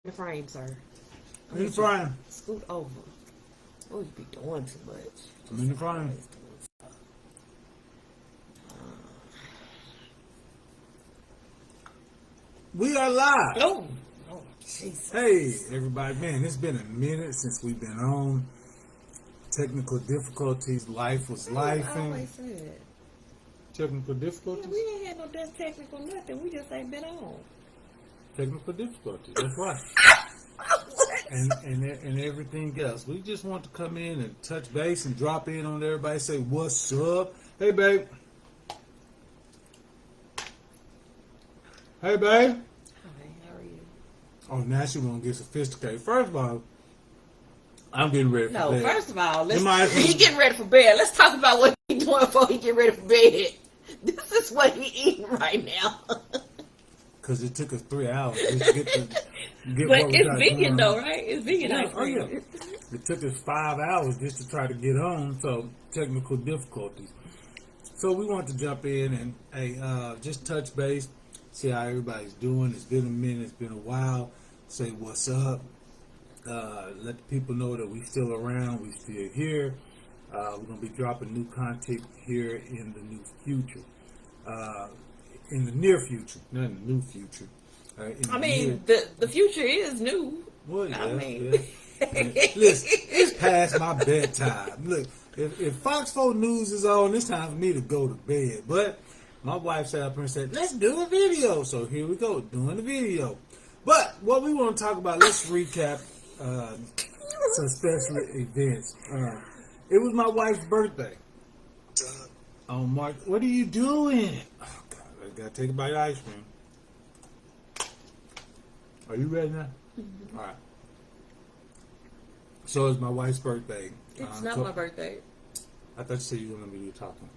The frame, sir. In the frame. Scoot over. Oh, you be doing too much. I'm in the frame. We are live. Oh, Jesus. Hey, everybody. Man, it's been a minute since we've been on. Technical difficulties. Life was life. I always said. Technical difficulties? Yeah, we ain't had no that technical nothing. We just ain't been on. Technical difficulties. That's right. and everything else. We just want to come in and touch base and drop in on everybody. Say, what's up? Hey, babe. Hey, babe. Hi, how are you? Oh, now she want to get sophisticated. First of all, I'm getting ready for bed. No, first of all, he getting ready for bed. Let's talk about what he doing before he get ready for bed. This is what he eating right now. Because it took us 3 hours just to get but what we it's got vegan going. though, right? It's vegan. Yeah, ice cream. yeah. It took us 5 hours just to try to get on, so technical difficulties. So we want to jump in and just touch base, see how everybody's doing. It's been a minute, it's been a while. Say what's up. Let the people know that we still around, we still here. We're gonna be dropping new content here in the new future. In the near future, not in the new future. The future is new. Well, yeah, I mean, listen, it's past my bedtime. Look, if Fox 4 News is on, it's time for me to go to bed. But my wife sat up and said, let's do a video. So here we go, doing the video. But what we want to talk about, let's recap some special events. It was my wife's birthday on March. What are you doing? Oh, God, I got to take a bite of ice cream. Are you ready now? Mm-hmm. All right. So it's my wife's birthday. It's not my birthday. I thought you said you were going to be talking.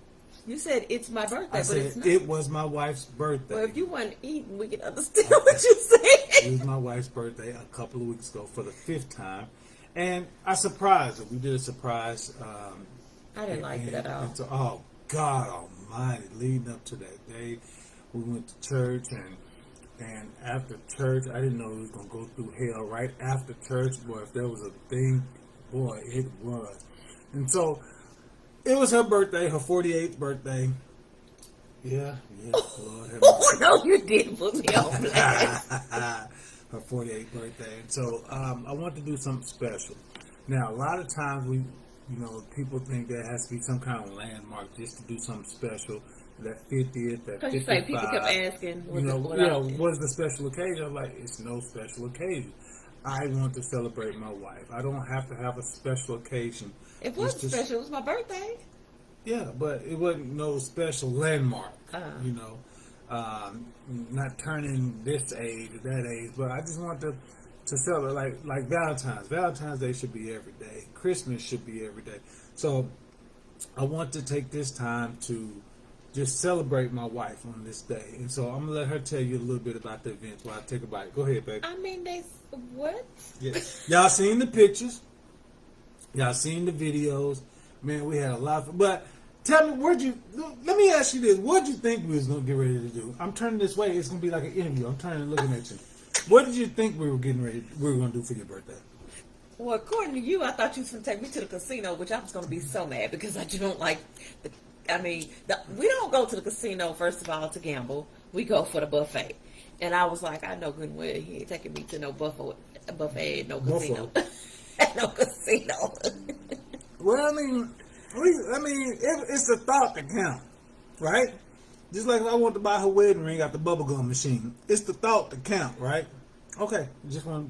You said it's my birthday, I said it's not. it was my wife's birthday. Well, if you weren't eating, we can understand what you said. It was my wife's birthday a couple of weeks ago for the 5th time. And I surprised her. We did a surprise. I didn't like it at all. Oh, God almighty. Leading up to that day, we went to church, and after church, I didn't know we was going to go through hell right after church. Boy, if there was a thing, boy, it was. And so, it was her birthday, her 48th birthday. Yeah, Lord have mercy. Oh, no, you didn't put me on blast. Her 48th birthday. And so, I want to do something special. Now, a lot of times people think there has to be some kind of landmark just to do something special. That 50th, that 55th. You say people kept asking, what's the special occasion? I'm like, it's no special occasion. I want to celebrate my wife. I don't have to have a special occasion. It was special. It was my birthday. Yeah, but it wasn't no special landmark. Not turning this age or that age. But I just want to celebrate like Valentine's. Valentine's Day should be every day. Christmas should be every day. So I want to take this time to just celebrate my wife on this day. And so I'm going to let her tell you a little bit about the event while I take a bite. Go ahead, baby. I mean, what? Yeah. Y'all seen the pictures. Y'all seen the videos. Man, we had a lot of fun. But tell me, let me ask you this. What did you think we was going to get ready to do? I'm turning this way. It's going to be like an interview. I'm turning and looking at you. What did you think we were going to do for your birthday? Well, according to you, I thought you was going to take me to the casino, which I was going to be so mad because I don't like we don't go to the casino, first of all, to gamble. We go for the buffet. And I was like, I know good and well he ain't taking me to no buffet, no casino. No casino. Well, it's the thought that counts, right? Just like if I want to buy her wedding ring out the bubblegum machine. It's the thought that count, right? Okay.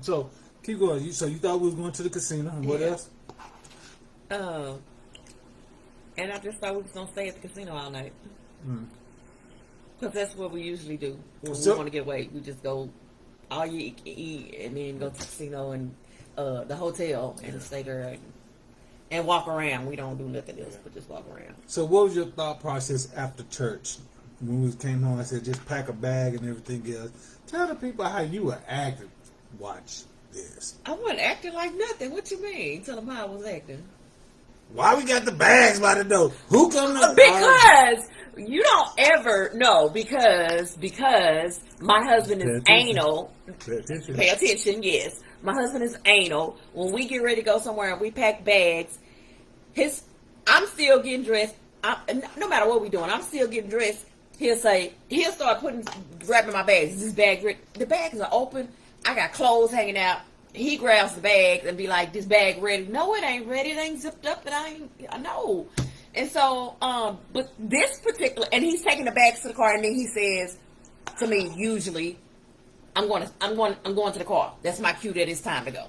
So keep going. So you thought we was going to the casino, and what else? And I just thought we was going to stay at the casino all night. Because that's what we usually do. When we want to get away, we just go all you eat and then go to the casino and the hotel and stay there and walk around. We don't do nothing else but just walk around. So what was your thought process after church? When we came home, I said, just pack a bag and everything else. Tell the people how you were acting. Watch this. I wasn't acting like nothing. What you mean? Tell them how I was acting. Why we got the bags by the door? Who come to... You don't ever know because my husband is anal. Pay attention, yes. My husband is anal. When we get ready to go somewhere and we pack bags, I'm still getting dressed. No matter what we're doing, I'm still getting dressed. He'll start grabbing my bags. Is this bag ready? The bags are open. I got clothes hanging out. He grabs the bags and be like, "This bag ready?" No, it ain't ready. It ain't zipped up. I know. And so, but this particular, and he's taking the bags to the car, and then he says to me, usually, I'm going to the car. That's my cue that it's time to go.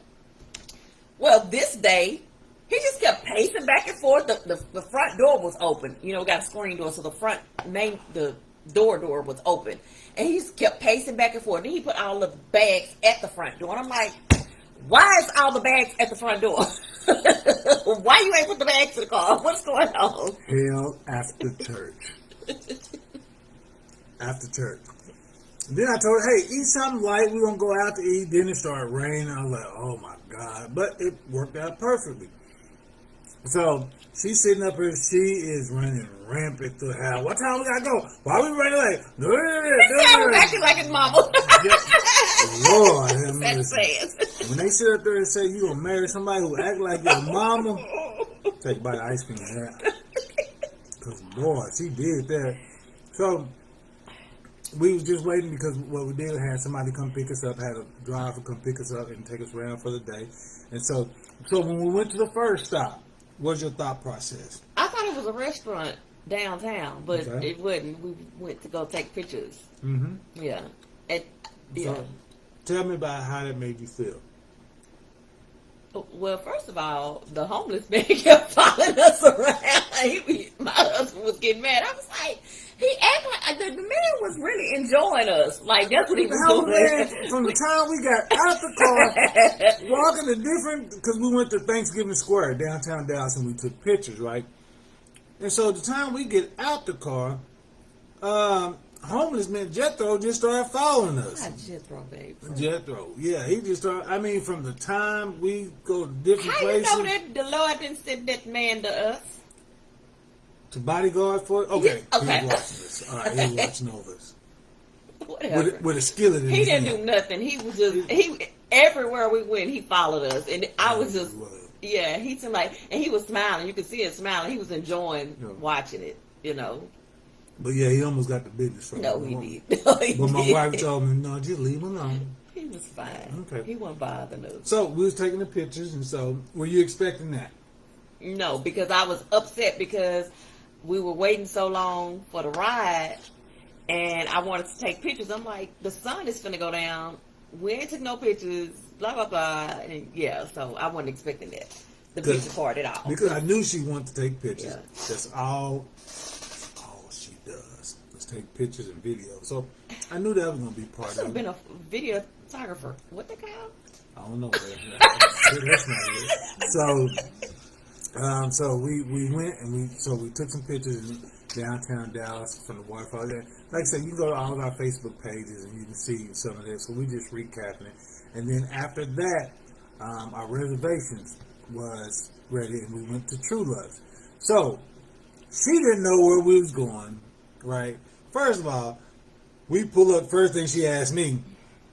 Well, this day, he just kept pacing back and forth. The front door was open. You know, we got a screen door, so the door was open. And he just kept pacing back and forth. Then he put all the bags at the front door. And I'm like, why is all the bags at the front door? Why you ain't put the bags in the car? What's going on? Hell after church. After church. Then I told her, hey, eat something light. We're going to go out to eat. Then it started raining. I was like, oh my God. But it worked out perfectly. So she's sitting up here. She is running rampant through the house. What time we got to go? Why are we running late? He's acting like his mama. Lord. When they sit up there and say you going to marry somebody who act like your mama, take a bite of ice cream in that. Because, boy, she did that. So we was just waiting because what we did had somebody come pick us up, had a driver come pick us up and take us around for the day. And so when we went to the first stop, what's your thought process? I thought it was a restaurant downtown, but it wasn't. We went to go take pictures. Mm-hmm. Yeah. So, tell me about how that made you feel. Well, first of all, the homeless man kept following us around. My husband was getting mad. I was like, he acted like the man was really enjoying us. Like, that's what he was doing. Man, from the time we got out the car, walking to different, because we went to Thanksgiving Square, downtown Dallas, and we took pictures, right? And so the time we get out the car, homeless man Jethro just started following us. Not Jethro, babe. Jethro, yeah, he just started. I mean, from the time we go to different places. How you know that the Lord didn't send that man to us? To bodyguard for it? Okay. Yeah, okay. He was watching this. All right, he was watching over us. Whatever. With a skillet in his hand. He didn't do nothing. He was just everywhere we went, he followed us, and I was just he seemed like, and he was smiling. You could see him smiling. He was enjoying watching it, you know. But yeah, he almost got the business from No, he did. No, he but my did. wife told me, no, just leave him alone. He was fine. Okay. He wasn't bothering us. So we was taking the pictures, and so were you expecting that? No, because I was upset because we were waiting so long for the ride, and I wanted to take pictures. I'm like, the sun is finna go down. We ain't took no pictures, blah, blah, blah. And yeah, so I wasn't expecting that, the picture part at all. Because I knew she wanted to take pictures. Yeah. That's all she does, is take pictures and videos. So I knew that was going to be part of it. I've been a videographer. What they call? I don't know. That's not it. So we went and we took some pictures in downtown Dallas from the waterfall. Like I said, you can go to all of our Facebook pages and you can see some of this. So we just recapping it. And then after that, our reservations was ready and we went to True Love's. So she didn't know where we was going, right? First of all, we pull up, first thing she asked me,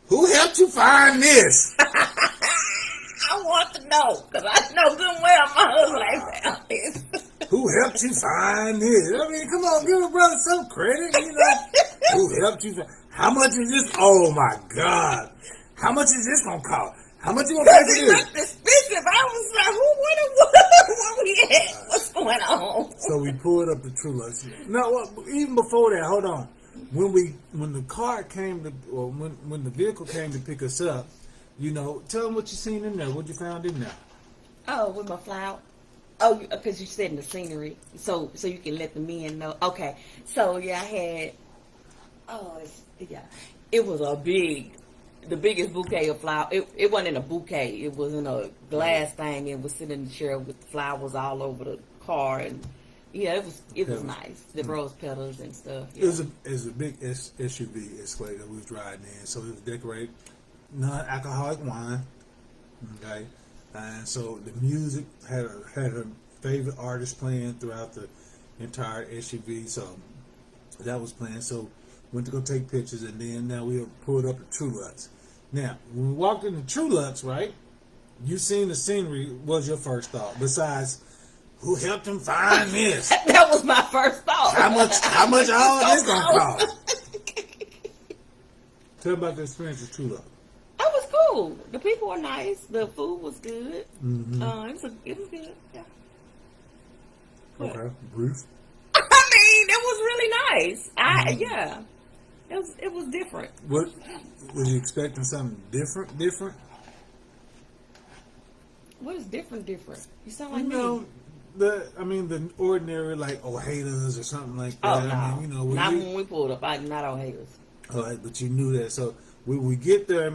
who helped you find this? I want to know, because I know good and well my husband ain't found this. Who helped you find this? I mean, come on, give a brother some credit, you know. Who helped you find? How much is this? Oh my God. How much is this going to cost? How much you going to pay for this? It looked expensive. I was like, where we at? What's going on? So we pulled up the True Love. No, even before that, hold on. When the car came to, or when the vehicle came to pick us up, you know, tell them what you seen in there. What you found in there? Oh, with my flower. Oh, because you said in the scenery, so you can let the men know. Okay, so yeah, I had. It was the biggest bouquet of flowers. It wasn't in a bouquet. It was in a glass thing. It was sitting in the chair with flowers all over the car, and yeah, it was nice. The rose petals and stuff. Yeah. It was a big SUV Escalade that we was riding in, so it was decorated non-alcoholic wine. Okay, and so the music had her favorite artist playing throughout the entire SUV. So That was planned. So went to go take pictures, and then now we pulled up to True Lux. Now, when we walked into True Lux, right, you seen the scenery was your first thought. Besides, who helped him find this? That was my first thought. How much all this gonna cost? Tell about the experience of True Lux. It was cool. The people were nice. The food was good. Mm-hmm. It was good. Yeah. Okay, brief. I mean, it was really nice. Yeah. It was different. What was you expecting? Something different? What is different? You sound like You me. know, the ordinary like Ojedas or something like that. Oh no, I mean, not when we pulled up. Not on haters. All right, but you knew that. So we get there,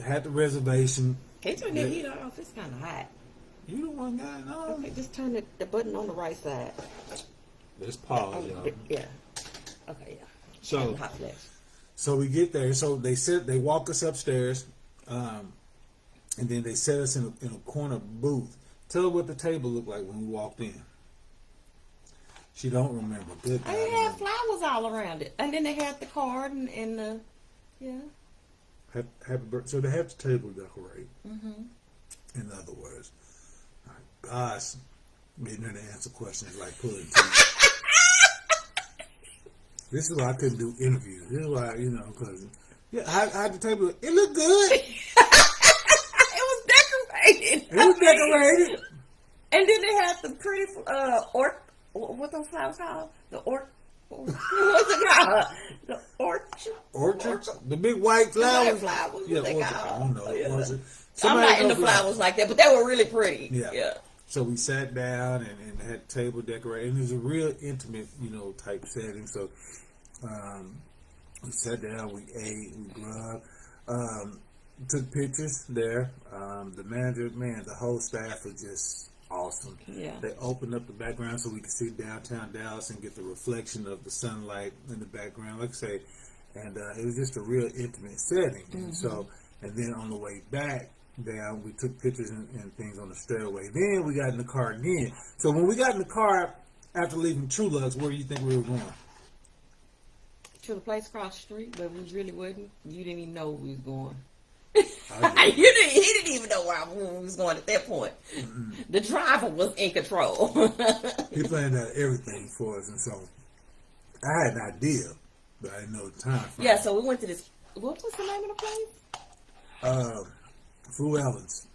had the reservation. Can you turn that heat off? It's kind of hot. You the one guy, no. Okay, just turn the button on the right side. Let's pause, y'all. Yeah. Okay, yeah. So, hot flash. So we get there. So they walk us upstairs, and then they set us in a corner booth. Tell her what the table looked like when we walked in. She don't remember. Good. They had flowers all around it, and then they had the card and the Happy birthday. So they have the table decorated. Mm-hmm. In other words, all right, gosh, getting her to answer questions like pulling teeth. This is why I couldn't do interviews. This is why, because how the table look? It looked good. It was decorated. And then they had the pretty what those flowers called? What's it called? The Orchard? The big white flowers? Yeah, I don't know. Yeah. Was it? I'm not into flowers like that, but they were really pretty. Yeah. So we sat down and had table decorated. And it was a real intimate, type setting. So we sat down, we ate, we grubbed, took pictures there. The manager, the whole staff was just awesome. Yeah. They opened up the background so we could see downtown Dallas and get the reflection of the sunlight in the background, like I say. And it was just a real intimate setting. Mm-hmm. And then on the way back down, we took pictures and things on the stairway. Then we got in the car again. So when we got in the car after leaving True Lux, where do you think we were going? To the place across the street, but we really wasn't. You didn't even know we was going. He didn't even know where we was going at that point. Mm-hmm. The driver was in control. He planned out everything for us, and so I had an idea, but I didn't know the time frame. Yeah, so we went to this. What was the name of the place? Fu Allen's.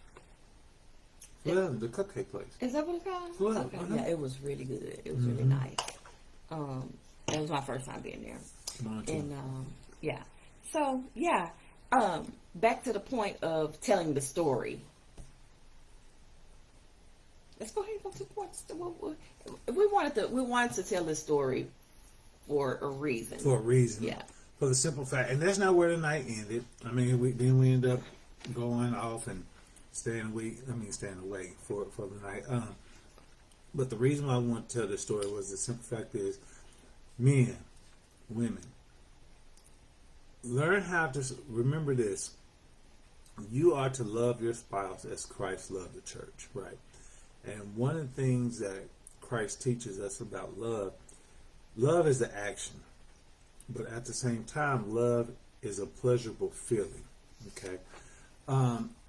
The cupcake place. Is that what it's called? Fu Allen. Okay. Uh-huh. Yeah, it was really good. It was really nice. It was my first time being there. Mine too. And yeah. So yeah. Back to the point of telling the story. Let's go ahead and go to the point. We wanted to tell this story for a reason. For a reason. Yeah. For the simple fact, and that's not where the night ended. I mean, we ended up going off and staying away for the night. But the reason why I want to tell this story was the simple fact is, men, women, learn how to remember this. You are to love your spouse as Christ loved the church, right? And one of the things that Christ teaches us about love is the action. But at the same time, love is a pleasurable feeling, okay?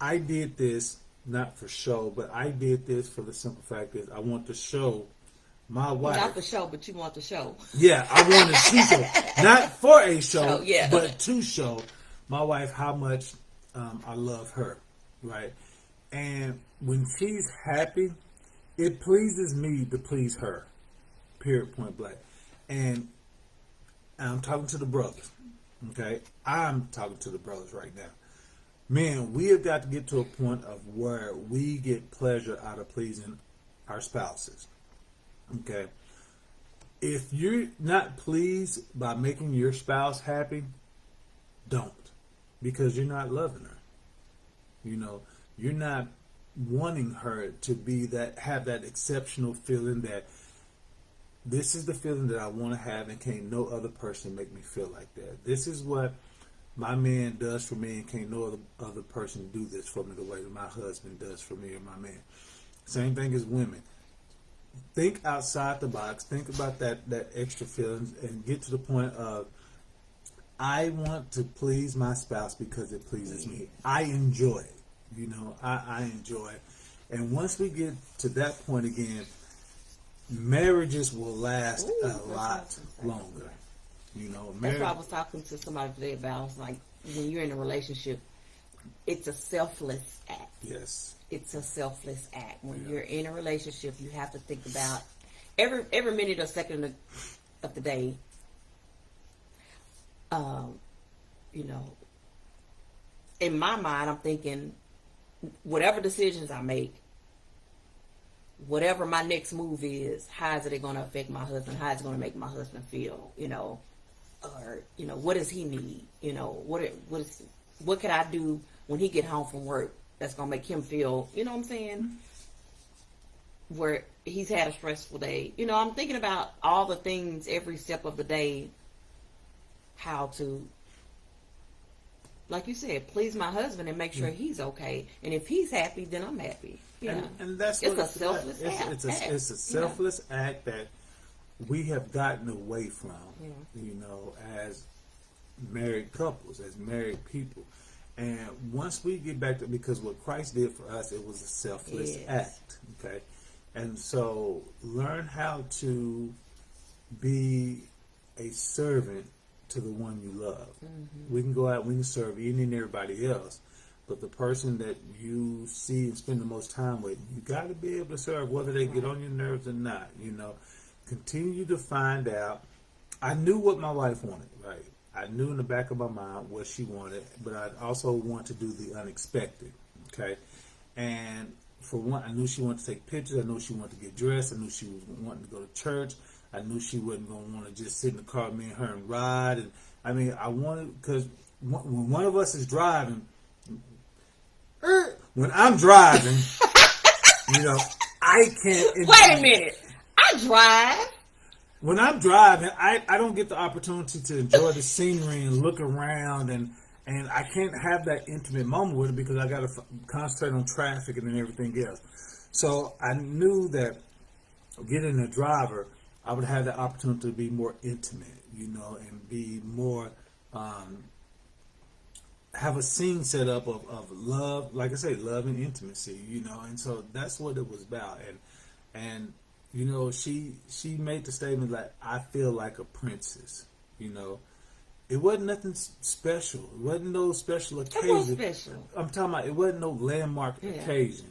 I did this not for show, but I did this for the simple fact is I want to show my wife. Not for show, but you want the show. Yeah, I wanted to show. Not for a show, yeah. But to show my wife how much I love her, right? And when she's happy, it pleases me to please her, period, point blank. And I'm talking to the brothers, okay? I'm talking to the brothers right now. Man, we have got to get to a point of where we get pleasure out of pleasing our spouses, okay? If you're not pleased by making your spouse happy, don't. Because you're not loving her. You're not wanting her to be have that exceptional feeling that this is the feeling that I want to have and can't no other person make me feel like that. This is what my man does for me and can't no other person do this for me the way that my husband does for me or my man. Same thing as women. think outside the box. Think about that extra feelings, and get to the point of, I want to please my spouse because it pleases me. I enjoy it. I enjoy it. And once we get to that point again, marriages will last a lot longer. That's why I was talking to somebody today about. I was like, when you're in a relationship, it's a selfless act. Yes. It's a selfless act. When you're in a relationship, you have to think about every minute or second of the day. In my mind, I'm thinking, whatever decisions I make, whatever my next move is, how is it going to affect my husband? How is it going to make my husband feel? Or what does he need? What could I do when he get home from work that's going to make him feel? You know what I'm saying? Where he's had a stressful day. I'm thinking about all the things every step of the day. How to, like you said, please my husband and make sure he's okay. And if he's happy, then I'm happy. And that's it's a selfless act. It's a selfless act that we have gotten away from, as married couples, as married people. And once we get back to, because what Christ did for us, it was a selfless act. Okay. And so learn how to be a servant to the one you love. Mm-hmm. We can go out, we can serve any and everybody else, but the person that you see and spend the most time with, you got to be able to serve, whether they get on your nerves or not. Continue to find out. I knew what my wife wanted, right? I knew in the back of my mind what she wanted, but I also want to do the unexpected, okay? And for one, I knew she wanted to take pictures. I knew she wanted to get dressed. I knew she was wanting to go to church. I knew she wasn't going to want to just sit in the car with me and her and ride. And I mean, I wanted, because when one of us is driving, when I'm driving, I can't. Wait a minute. I drive. When I'm driving, I don't get the opportunity to enjoy the scenery and look around, and I can't have that intimate moment with her because I got to concentrate on traffic and then everything else. So I knew that getting a driver, I would have the opportunity to be more intimate, and be more, have a scene set up of love, like I say, love and intimacy, and so that's what it was about. And she made the statement like, I feel like a princess, It wasn't nothing special. It wasn't no special occasion. It was special. I'm talking about, it wasn't no landmark occasion,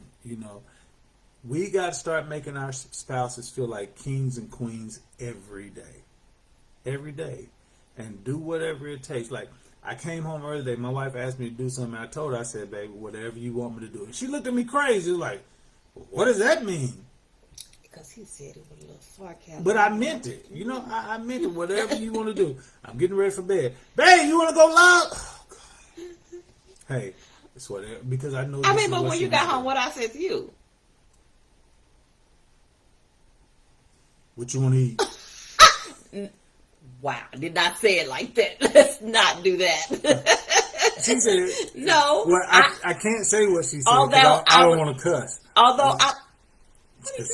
We got to start making our spouses feel like kings and queens every day. Every day. And do whatever it takes. Like, I came home early today. My wife asked me to do something. I told her, I said, baby, whatever you want me to do. And she looked at me crazy. Like, what does that mean? Because he said it with a little sarcasm. But I meant it. I meant it. Whatever you want to do. I'm getting ready for bed. Babe, you want to go live? Oh, God. Hey, it's whatever. Because I know. But when you got home, what I said to you? What you want to eat? Wow, I did not say it like that. Let's not do that. She said, no. Well, I can't say what she said because I don't want to cuss. Although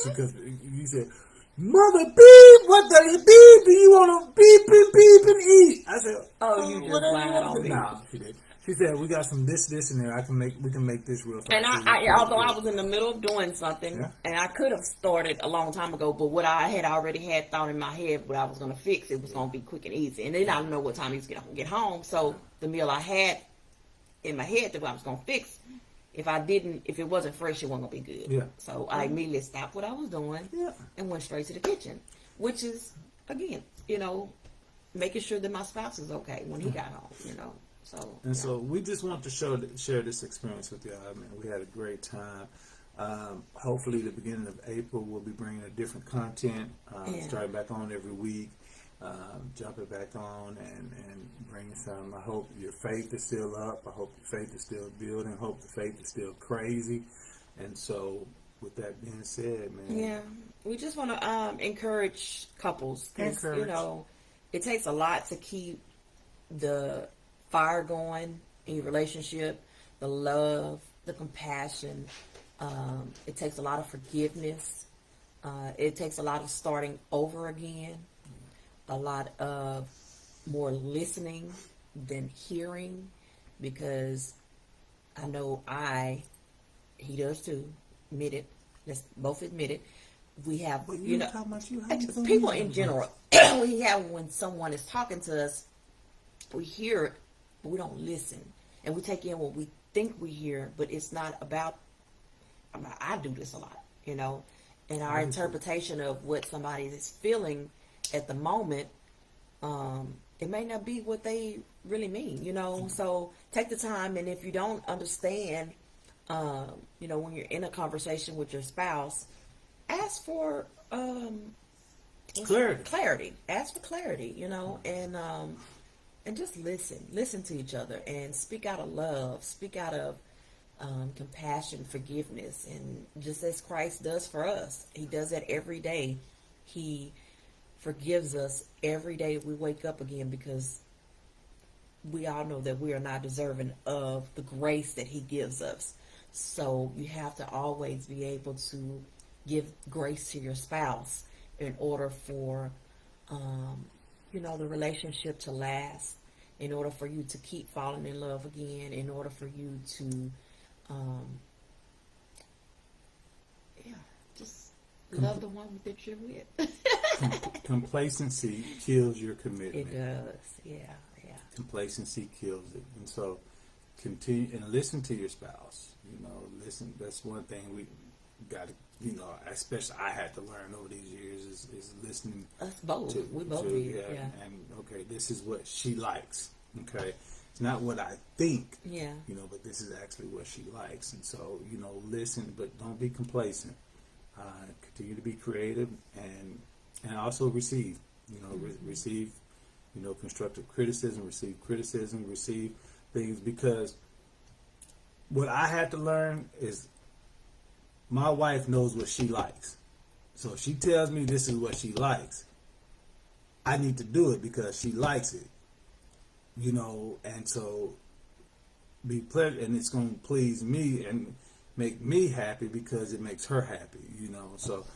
because you said, Mother beep, what the beep do you want to beep and eat? I said, oh, you just lied on me. No, she did. She said, we got some this, in there. We can make this real fast. And although I was in the middle of doing something, and I could have started a long time ago, but what I had already had thought in my head, what I was going to fix, it was going to be quick and easy. And then I didn't know what time he was going to get home. So the meal I had in my head that I was going to fix, if it wasn't fresh, it wasn't going to be good. Yeah. So I immediately stopped what I was doing and went straight to the kitchen, which is, again, making sure that my spouse is okay when he got home, So we just want to share this experience with y'all. I mean, we had a great time. Hopefully, the beginning of April, we'll be bringing a different content, starting back on every week, jumping back on and bringing some. I hope your faith is still up. I hope your faith is still building. I hope the faith is still crazy. And so, with that being said, man. Yeah, we just want to encourage couples. It takes a lot to keep the fire going in your relationship, the love, the compassion. It takes a lot of forgiveness. It takes a lot of starting over again, a lot of more listening than hearing, because I know he does too, admit it, let's both admit it. We have, But you know, talking about you, how you gonna people hear in it? general, we have, when someone is talking to us, we hear it, but we don't listen. And we take in what we think we hear, but it's not about, I do this a lot, you know, and our interpretation of what somebody is feeling at the moment, it may not be what they really mean, you know. So take the time, and if you don't understand, you know, when you're in a conversation with your spouse, ask for clarity. Ask for clarity, you know, and just listen to each other, and speak out of love, speak out of compassion, forgiveness, and just as Christ does for us. He does that every day. He forgives us every day we wake up again, because we all know that we are not deserving of the grace that he gives us. So you have to always be able to give grace to your spouse in order for you know, the relationship to last, in order for you to keep falling in love again, in order for you to just love the one that you're with. Complacency kills your commitment. It does, yeah. Complacency kills it. And so continue and listen to your spouse. You know, listen. That's one thing we got to, you know, especially I had to learn over these years is listening. Us both. We both did. Yeah. And okay, this is what she likes. Okay. It's not what I think. Yeah. You know, but this is actually what she likes. And so, you know, listen, but don't be complacent. Continue to be creative and also receive. You know, receive. You know, constructive criticism, receive things, because what I had to learn is my wife knows what she likes. So if she tells me this is what she likes, I need to do it because she likes it. You know, and so be pleasant, and it's going to please me and make me happy because it makes her happy, you know. So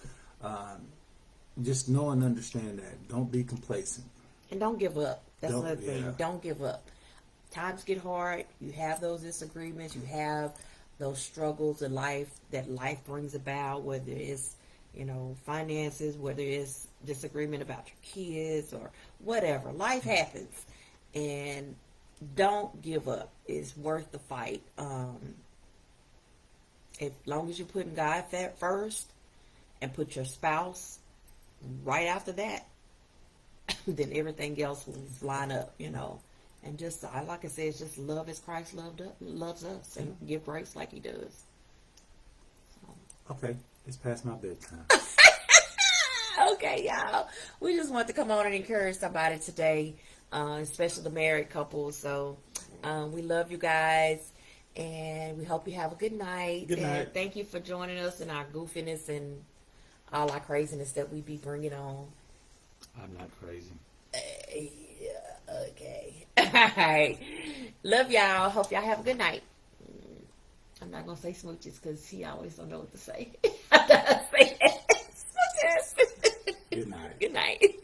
just know and understand that. Don't be complacent. And don't give up. That's another thing. Yeah. Don't give up. Times get hard. You have those disagreements. You have those struggles in life that life brings about, whether it's, you know, finances, whether it's disagreement about your kids or whatever. Life happens. And don't give up. It's worth the fight. As long as you're putting God first and put your spouse right after that, then everything else will line up, you know. And just, like I said, just love as Christ loves us, and give grace like he does. So. Okay, it's past my bedtime. Okay, y'all. We just want to come on and encourage somebody today, especially the married couples. So we love you guys, and we hope you have a good night. Good night. And thank you for joining us in our goofiness and all our craziness that we be bringing on. I'm not crazy. Yeah, okay. All right. Love y'all. Hope y'all have a good night. I'm not going to say smooches because he always don't know what to say. I'm not going to say that. Smooches. Good night. Good night.